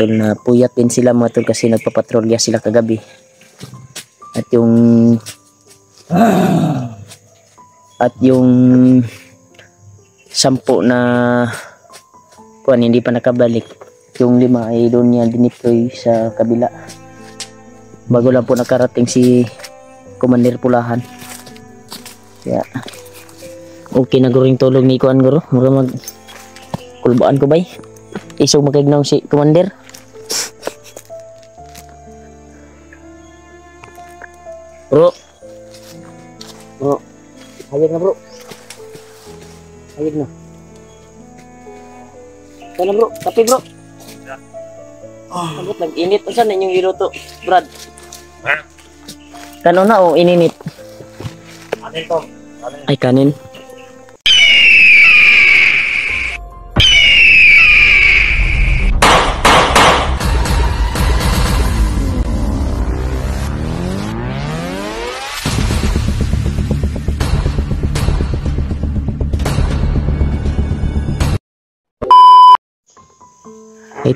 tol, na puyat din sila mga tol kasi nagpapatrolya sila kagabi. At yung 10 na kuan hindi pa nakabalik. Yung 5 ay doon niya dineploy sa kabila. Bago lang po nakarating si Commander Pulahan. Kaya okay na guring tulog ni kuan guro. Mura mag kulbaan ko bay. Isog makignaw si Commander. Bro. Hayag na bro. Hayag na. Kana bro, kape bro. Sabot nag-init unsa na inyong iluto, Brad? Ha? Kano na o ininit? Kanin to. Ay kanin.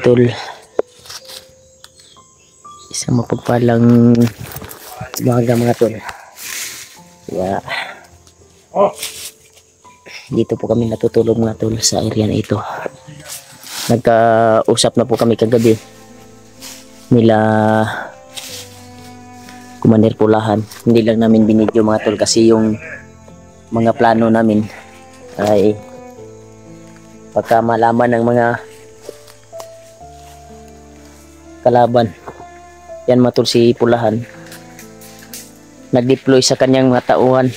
Tol, isang mapagpalang umaga mga tol. Kaya dito po kami natutulog mga tol sa area na ito. Nagkausap na po kami kagabi nila Commander Pulahan. Hindi lang namin binidyo mga tol kasi yung mga plano namin ay pagka malaman ng mga kalaban yan matul si Pulahan, nag-deploy sa kanyang mga tauhan.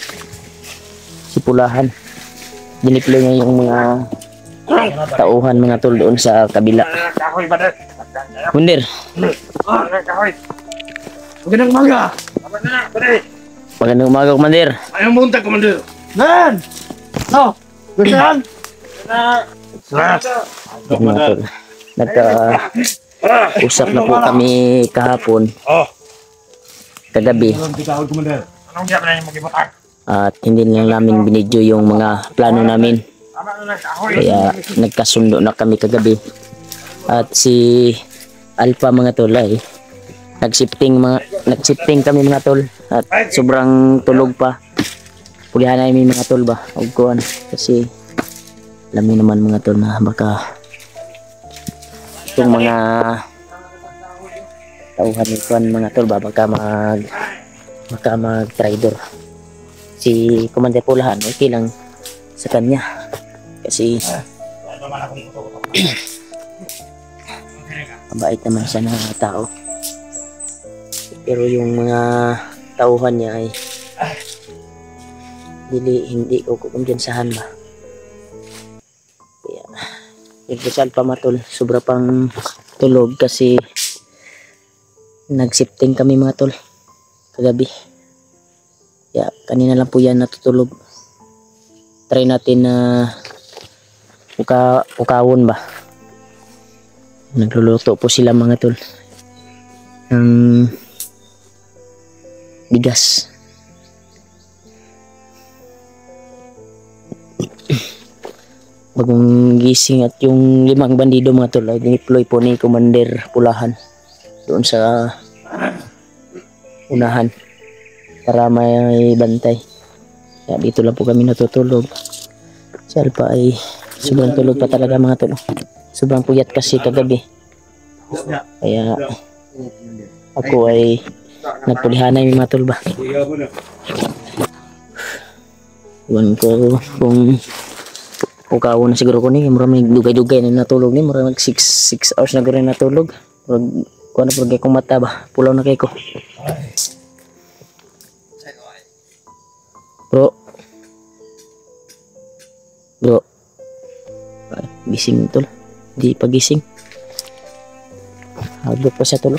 Si Pulahan dineploy niya yung mga tauhan mga tol doon sa kabila. Commander, magandang umaga. Magandang umaga Commander. Ayong buntag Commander. Man! No! Gusto Yan mga tol, usap na po kami kahapon, kagabi, at hindi lang namin binidyo yung mga plano namin, kaya nagkasundo na kami kagabi. At si Alpha mga tol ay nag-shifting kami mga tol, at sobrang tulog pa. Pulihan na yung mga tol ba o kuhan, kasi alam niyo naman mga tol na baka itong mga tauhan nituan mga tol ba baka mag-traitor. Si Commander Pulahan okay lang sa kanya kasi mabait naman siya na tao, pero yung mga tauhan niya ay hindi ko kumpiyansahan ba. Nagdasal pa matol, sobra pang tulog kasi nag-shifting kami mga tol kagabi. Kaya kanina lang po yan natutulog. Try natin na ukawon ba. Nagluluto po sila mga tol ng bigas. Bagong gising at yung 5 bandido mga tol ay dineploy po ni Commander Pulahan doon sa unahan para may bantay. Kaya dito lang po kami natutulog. Si Alpha ay sobrang tulog pa talaga mga tol. Sobrang puyat kasi kagabi. Kaya ako ay nagpulihanay mga tol ba. Iwan ko kung ukaw na siguro ko ni maraming dugay-dugay na natulog ni maraming 6 hours na gano'n natulog. Kuha na pag akong mata ba pulaw na kay ko bro ay, gising tol, di pagising, habot pa siya tol,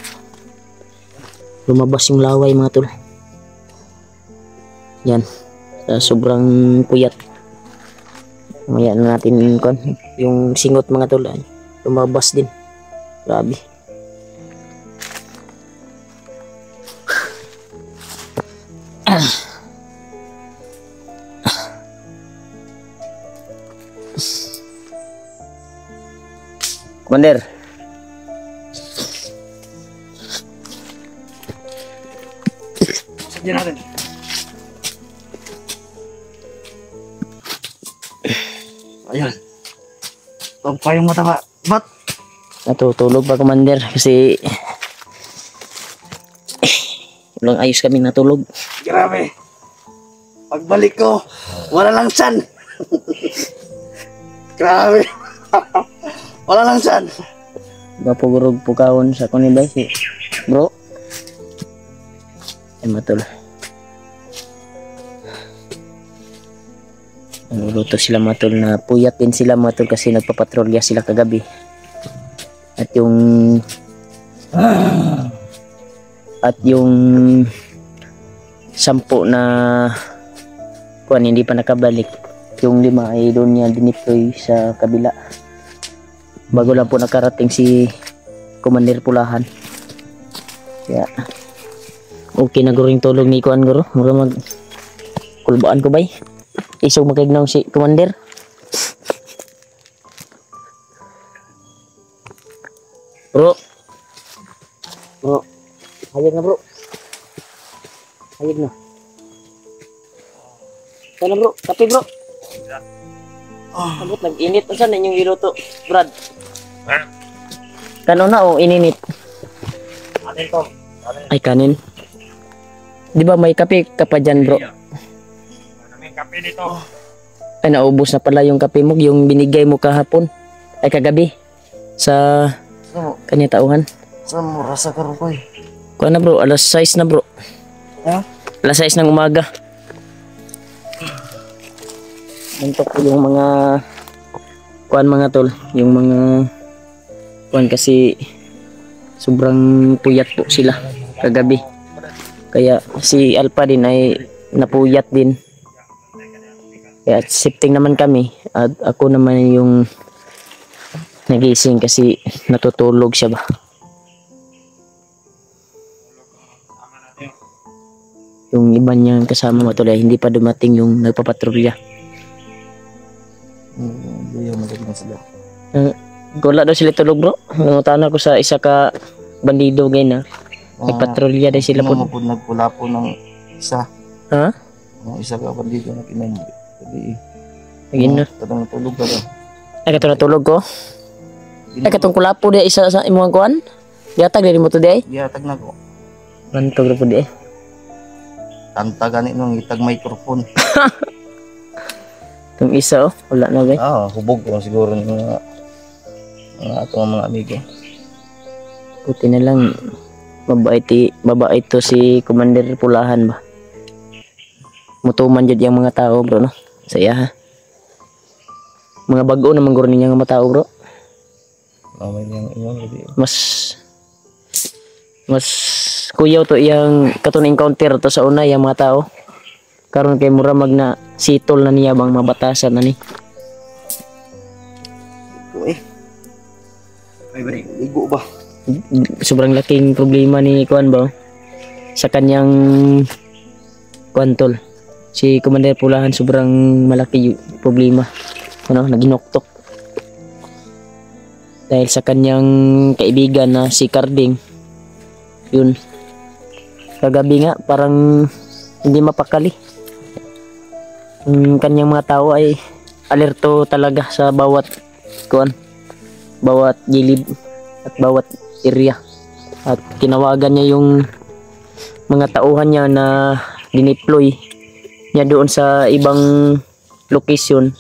lumabas yung laway mga tol yan sobrang puyat. Mamaya na natin yung singot mga tol ay lumabas din. Grabe. Commander. Sige natin. Ayun. Ito pa yung mataba. Ba't? Natutulog pa, Commander, kasi walang ayos kami natulog. Grabe. Pagbalik ko, wala lang san. Grabe. Wala lang san. Bapugurog pukawon sa kunibay si bro. Ay matul. Nuluto sila matul na puyat din sila matul kasi nagpapatrolya sila kagabi. At yung 10 na kuan hindi pa nakabalik. Yung 5 ay doon niya dineploy sa kabila. Bago lang po nakarating si Commander Pulahan. Kaya okay na guring tulog ni kuan guro. Mura mag kulbaan ko bay. Isog makignaw si Commander. Bro. Bro. Hayag na bro. Hayag na. Sana bro, kape bro. Abot nag-init na saan inyong iluto, Brad? Kano na o ininit? Atin to. Ay kanin. Di ba may kape ka pa dyan bro? May kape dito. Ay naubos na pala yung kape mo, yung binigay mo kahapon. Ay kagabi. Sa kanya tauhan. Saan mo rasa ka ko eh? Kuha na bro, alas 6 na bro. Ha? Alas 6 ng umaga. Nantok po yung mga kuan mga tol, yung mga kuan kasi sobrang puyat po sila kagabi. Kaya si Alpha din ay napuyat din. Kaya sifting naman kami at ako naman yung nagising kasi natutulog siya ba. Yung iba niyang kasama mo tol ay hindi pa dumating yung nagpapatrolya. Yung magaling sila. Wala daw sila tulog bro. Nangutan ako sa isa ka bandido ngayon na nagpatrolya din sila po. Po nagpula po ng isa. Ha? Ng isa ka bandido na kinambi. Jadi Agin na. Katong tulog ka daw. Ay katong natulog ko. Ay katong kulapo di isa sa imong kuan. Diatag diri mo to di ay. Gihatag na ko. Mantog ra po di ay. Kanta gani nung itag microphone. Itong isa oh, wala na ba? Hubog ko siguro ng mga atong mga amigo. Puti na lang mabait to si Commander Pulahan ba. Mutuman jud yang mga tao bro no. Saya ha. Mga bag-o naman guro niya nga mga tao bro. May yang ingon jadi Mas kuyaw to iyang katon encounter to sa una yung mga tao. Karon kay mura mag na sitol na niya bang mabatasan na ni. Ay bari, ligo ba? Sobrang laking problema ni kuan ba sa kanyang kuan tol. Si Commander Pulahan sobrang malaki yung problema. Ano, naginoktok. Dahil sa kanyang kaibigan na si Carding. Yun. Kagabi nga parang hindi mapakali. Kanyang mga tao ay alerto talaga sa bawat kuan, bawat gilid at bawat area. At tinawagan niya yung mga tauhan niya na dineploy niya doon sa ibang location,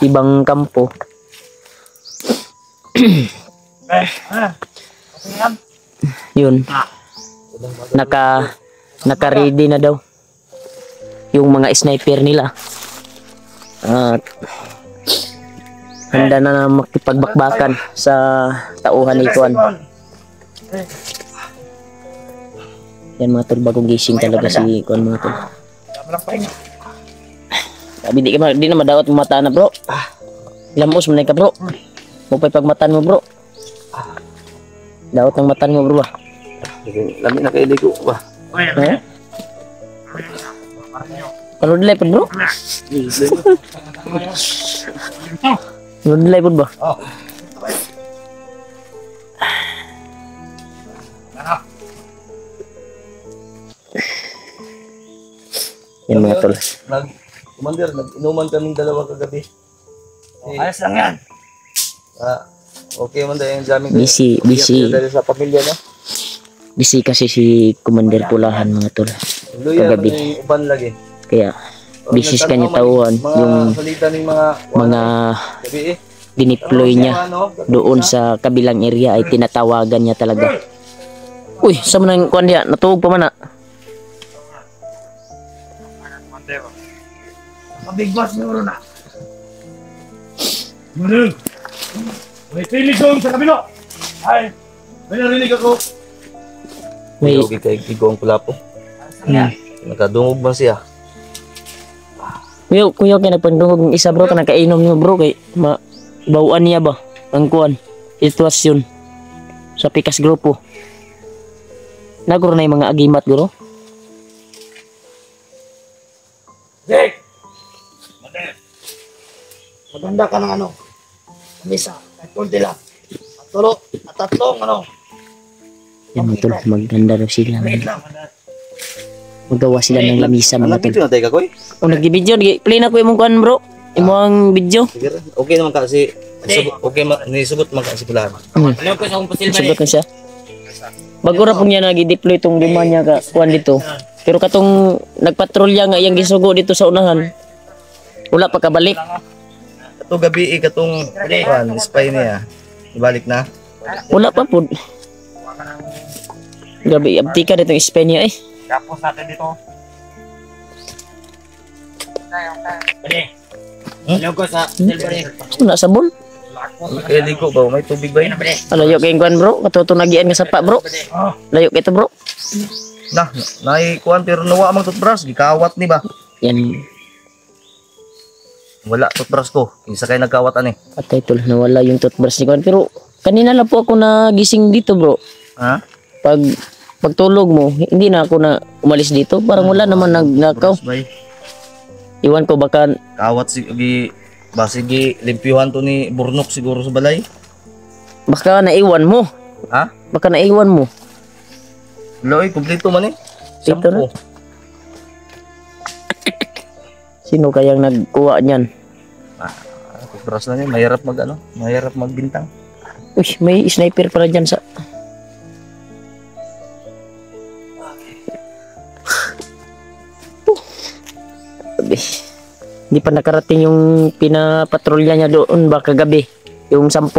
ibang kampo. Yun. Naka-ready na daw yung mga sniper nila. At handa na makipagbakbakan sa tauhan ni Kuan. Yan mga tol, bagong gising talaga si Kuan mga tol. Sabi di na madawat mo mata na bro. Lamos mo na ka bro. Mupay pagmatan mo bro. Dawat ang matan mo bro ba. Lami na kay ligo ba. Eh? Kalau delay pun bro. Kalau delay pun ba? Oh. Yan mga tol. Commander, nag-inuman kaming dalawa kagabi. Ayos lang yan. Okay man dahil yung jamming. Busy Dahil sa pamilya na. Busy kasi si Commander Pulahan mga tol. Luya, Kagabi. may uban lagi. Kaya busy kanya tauhan yung salita ng mga gabi dineploy niya doon sa kabilang area ay tinatawagan niya talaga. Uy, sa manang kuan diya, natuog pa man na. Big boss siguro na. Manong! May pilig doon sa kabilo! Ay! May narinig ako! May okay kay Kiko ang kulapo. Nakadungog ba siya? kuya kay nagpandungog ng isa bro, kanang kainom niyo bro kay bawaan niya ba ang kuan sitwasyon sa pikas grupo. Naguro na yung mga agimat guro. Jake! Maganda ka ng ano? Misa, kahit konti lang. At tatlong ano? Yan mga tol, maganda daw sila. Maliit lang. Magawa sila ng lamisa mga tol. Ito na tayo kakoy? O nag-video, play na ko yung kuan bro. Imong video. Sige, okay naman kasi okay nisugot man kasi pulahan. Alam ko sa akong pasilba Sagot na siya. Bago ra po niya nag-deploy itong lima niya ka kuan dito. Pero katong nagpatrolya nga iyang gisugo dito sa unahan. Wala pa kabalik. Ito gabi katong spy niya. Ibalik na. Wala pa po. Gabi abtika dito yung Espanya eh. Tapos natin dito. Pwede. Alam ko sa silver eh. Wala sabon. Kaya ligo ba? May tubig ba yun? Layo kay kuan bro. Katutunagian nga sapa bro. Layo kay to bro. Naikuan pero nawa mang toothbrush. Gikawat ni ba? Yan. Wala toothbrush ko. Isa kay nagkawatan eh. Patay tol, nawala yung toothbrush ni kuan. Pero kanina lang po ako nagising dito bro. Ha? Pagtulog mo, hindi na ako na umalis dito. Parang wala naman nagnakaw. Bay. Iwan ko baka Kawat sige limpyuhan to ni Burnok siguro sa balay. naiwan mo. Ha? Baka naiwan mo. Loy, kumpleto man eh. Ito na. Sino kayang nagkuha niyan? Toothbrush na niya. Mahirap magbintang. Uy, may sniper pala dyan sa... Sabi, hindi pa nakarating yung pinapatrolya niya doon baka gabi. Yung 10.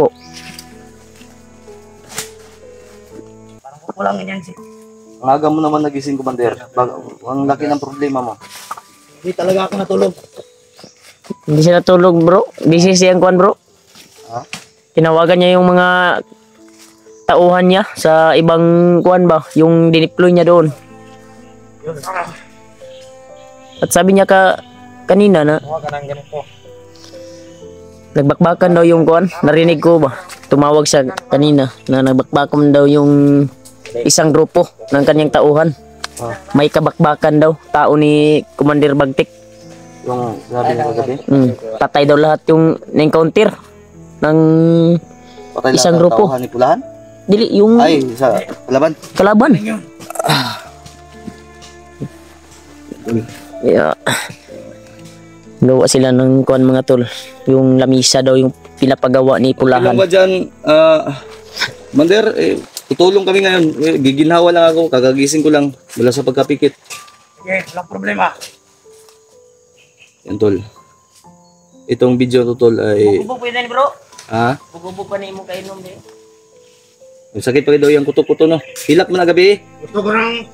Parang kukulangin yan si. Ang aga mo naman nagising, Commander. Ang laki ng problema mo. Hindi talaga ako natulog. Hindi siya natulog bro. Busy siyang kuhan bro. Ha? Tinawagan niya yung mga tauhan niya sa ibang kuhan ba. Yung dineploy niya doon. At sabi niya kanina na Huwag ka nang ganito. nagbakbakan daw yung kuhan. Narinig ko ba? Tumawag siya kanina na nagbakbakan daw yung isang grupo ng kanyang tauhan. May kabakbakan daw. Tao ni Commander Bagtik. Yung sabi niya kagabi. Patay daw lahat yung na-encounter ng Patay isang lahat ng grupo. tauhan ni Pulahan? Dili, yung Ay, sa laban. kalaban. Yeah. Gawa sila ng kuan mga tol. Yung lamisa daw yung pinapagawa ni Pulahan. Ilang ba dyan, Commander, tutulong kami ngayon. Giginhawa lang ako. Kagagising ko lang. Mula sa pagkapikit. Okay, walang problema. Yan, tol. Itong video to, tol, ay... Bugubog pa yun bro. Ha? Bugubog pa na mo kainom din. Yung sakit pa rin daw yung kuto-kuto, no? Hilak mo na gabi. Gusto ko nang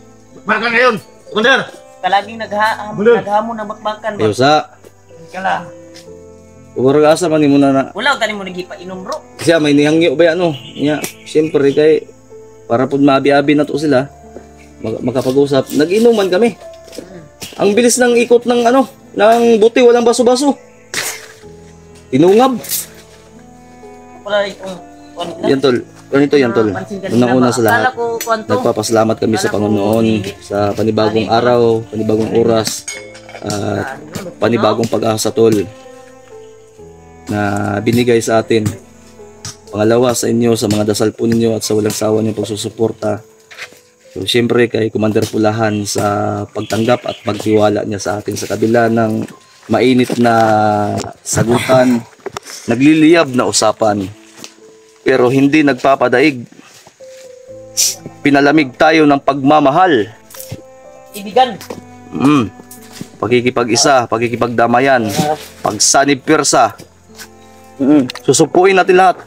bakbakan ngayon. Commander! Kalaging naghamon ng bakbakan Ayaw sa... Kala. Uwarag asa man mo na. Wala tani mo nagipainom bro. Kasi may nihangyo ba yan, no? Siyempre, kay... Para po maabi-abi na to sila. Makapag-usap. Nag-inuman kami. Ang bilis ng ikot ng ng buti, walang baso-baso. Tinungab. Wala itong Yan, tol. Ganito yan, tol. Unang-una sa lahat. Nagpapasalamat kami sa Panginoon sa panibagong araw, panibagong oras, at panibagong pag-asa, tol, na binigay sa atin. Pangalawa, sa inyo, sa mga dasal po ninyo at sa walang sawa niyong pagsusuporta. So, siyempre kay Commander Pulahan sa pagtanggap at pagtiwala niya sa atin sa kabila ng mainit na sagutan, nagliliyab na usapan, pero hindi nagpapadaig. Pinalamig tayo ng pagmamahal. Ibigan. Pagkikipag-isa, pagkikipagdamayan, pagsanib persa. Susupuin natin lahat.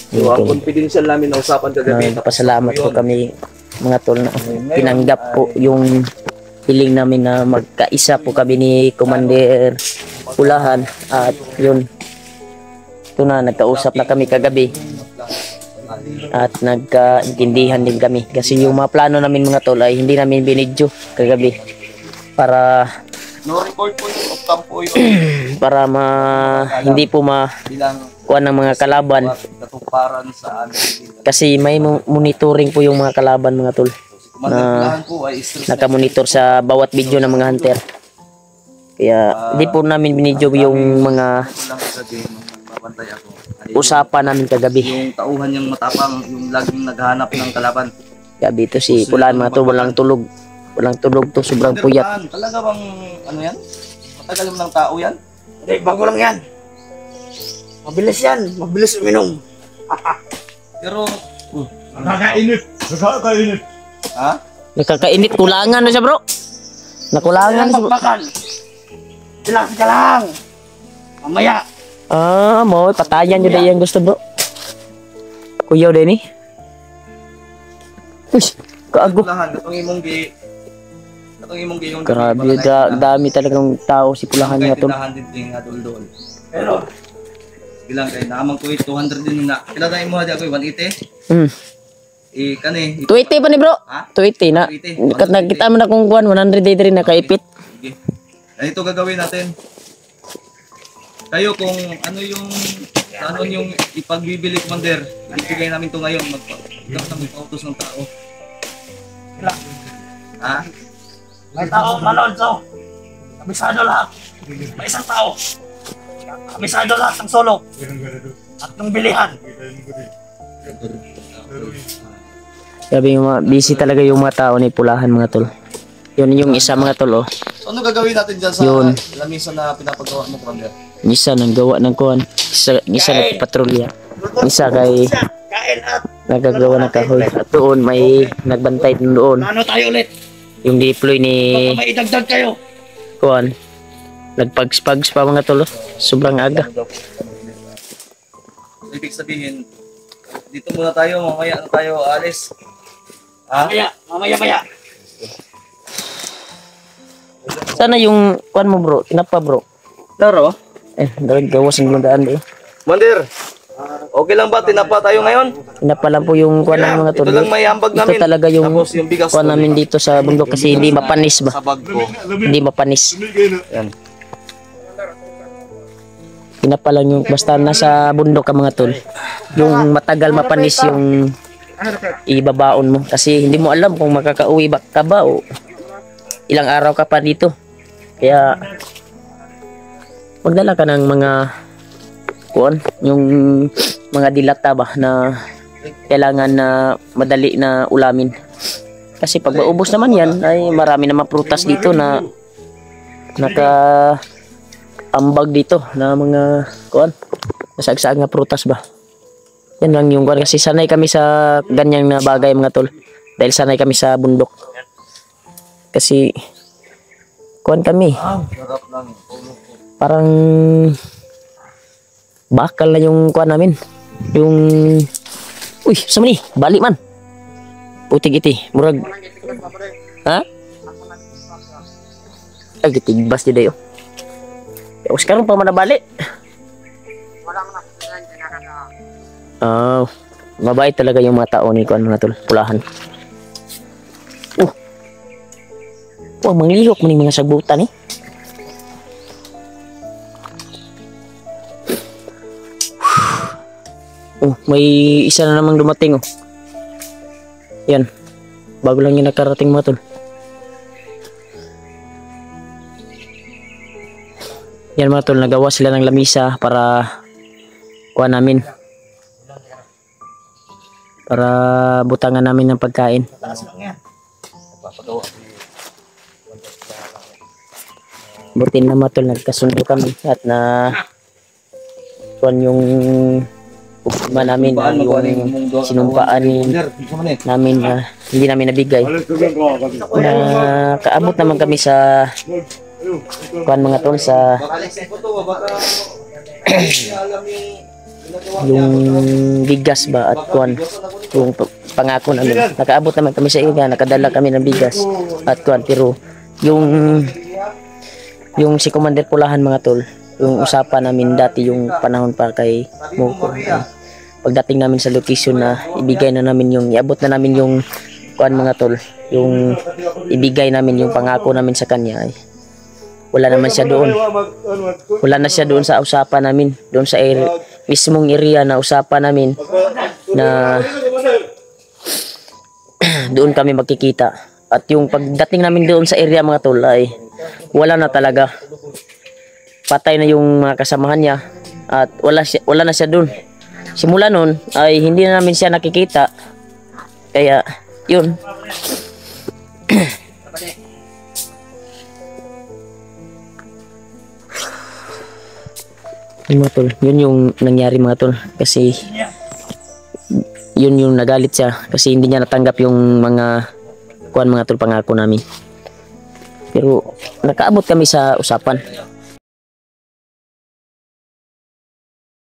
So, ang confidential namin na usapan kagabi. Pasalamat po kami mga tol na tinanggap po yung hiling namin na magkaisa po kami ni Commander Pulahan. At yun, ito na, nagkausap na kami kagabi. At nagkaintindihan din kami. Kasi yung mga plano namin mga tol ay hindi namin binidyo kagabi. Para No record po yung off-cam po yun. para hindi po Bilang kuha ng mga kalaban. katuparan sa amin. Kasi may monitoring po yung mga kalaban mga tol. Si Commander Pulahan po ay stress na Nakamonitor sa bawat video ng mga hunter. Kaya di po namin binidyo yung mga lang kagabi nung nagbabantay ako. Ay, usapan namin kagabi. yung tauhan niyang matapang, yung laging naghahanap ng kalaban. Gabi ito si Pulahan mga tol, walang tulog. Walang tulog to, sobrang puyat. Pulahan, talaga bang ano yan? Matagal mo ng tao yan? Hindi, bago lang yan. Mabilis yan. Mabilis uminom. Pero, Nakakainit. Nakakainit. ha? Nakakainit, kulangan na siya bro. Nakulangan Kailangan siya bro. magbakan. Relax ka lang. Mamaya. Mo, patayan nyo dahil yung gusto bro. Kuyaw din eh. Uy, kaago. Pulahan, katong imong gi... Katong imong gi yung... Grabe, dami talagang tao si Pulahan nga tol. Pulahan din ting adol-dol. Pero, Bilang kay naman ko 200 din na. Kila tayo mo hadi ako 180. Kani. 280 pa ni bro. Ha? 280 na. 280. Kat nakita mo na kung kuan 100 day rin nakaipit. Sige. Ganito gagawin natin. Kayo kung ano yung ipagbibili Commander, ibigay namin to ngayon magpautos ng tao. Ha? may tao malonso. Kabisado lahat. May isang tao. Kabisado lahat ng sulok. At ng bilihan. Sabi yung mga busy talaga yung mga tao ni Pulahan mga tol. Yun yung isa mga tol oh. So ano gagawin natin dyan sa Yun. lamisa na pinapagawa mo Commander? Yung isa nang gawa ng kuan. Isa nagpatrolya. Isa kay Kain at nagagawa ng kahoy. At doon may nagbantay din doon. ano tayo ulit. Yung deploy ni Baka may idagdag kayo. kuan. Nagpags-pags pa mga tol oh. Sobrang aga. Ibig sabihin, dito muna tayo, mamaya na tayo alis. Ha? Mamaya. Sana yung kuan mo bro. Tinapa bro. Laro? Gawas ng daan eh. Commander, okay lang ba? Tinapa tayo ngayon? Tinapa lang po yung kuan ng mga tol. Ito lang may ambag Ito namin. talaga yung Tapos yung bigas kuan namin dito sa bundok kasi hindi mapanis ba? sa bag ko. Hindi mapanis. Yan. Tinapa lang yung basta nasa bundok ka mga tol. Yung matagal mapanis yung ibabaon mo kasi hindi mo alam kung makakauwi ba ka ba o ilang araw ka pa dito. Kaya magdala ka ng mga kuan, yung mga dilata ba na kailangan na madali na ulamin. Kasi pag maubos naman yan ay marami naman prutas dito na naka ambag dito na mga kuan, nasagsaag nga prutas ba. Yan lang yung kuan kasi sanay kami sa ganyang na bagay mga tol. Dahil sanay kami sa bundok. Kasi kuan kami. Sarap lang. Parang bakal na yung kuan namin. Yung uy, sama ni, balik man. Putig iti, murag. Ha? Ay, gitigbas di dayo. Tapos karon pa man nabalik. Mabait talaga yung mga tao ni kuan mga tol, Pulahan. Manglihok mo ni mga sagbutan eh. May isa na namang dumating oh. Yan. Bago lang yung nakarating mga tol. Yan mga tol, nagawa sila ng lamisa para kuha namin. para butangan namin ng pagkain. Taas lang yan. Nagpapagawa. Buti naman tol, nagkasundo kami at na kuan yung ugma namin na yung sinumpaan namin na hindi namin nabigay. Na kaabot naman kami sa kuan mga tol sa yung bigas ba at kuan yung pangako namin. Nakaabot naman kami sa iga, nakadala kami ng bigas at kuan, pero yung si Commander Pulahan mga tol, yung usapan namin dati yung panahon pa kay Moko, pagdating namin sa location na ibigay na namin yung iabot na namin yung kuan mga tol, yung ibigay namin yung pangako namin sa kanya ay wala naman siya doon. Wala na siya doon sa usapan namin, doon sa mismong area na usapan namin na doon kami magkikita. At yung pagdating namin doon sa area mga tol ay wala na talaga. Patay na yung mga kasamahan niya at wala na siya doon. Simula noon ay hindi na namin siya nakikita. Kaya yun. Mga tol, yun yung nangyari mga tol, kasi yun yung nagalit siya kasi hindi niya natanggap yung mga kuan mga tol, pangako namin. Pero nakaabot kami sa usapan.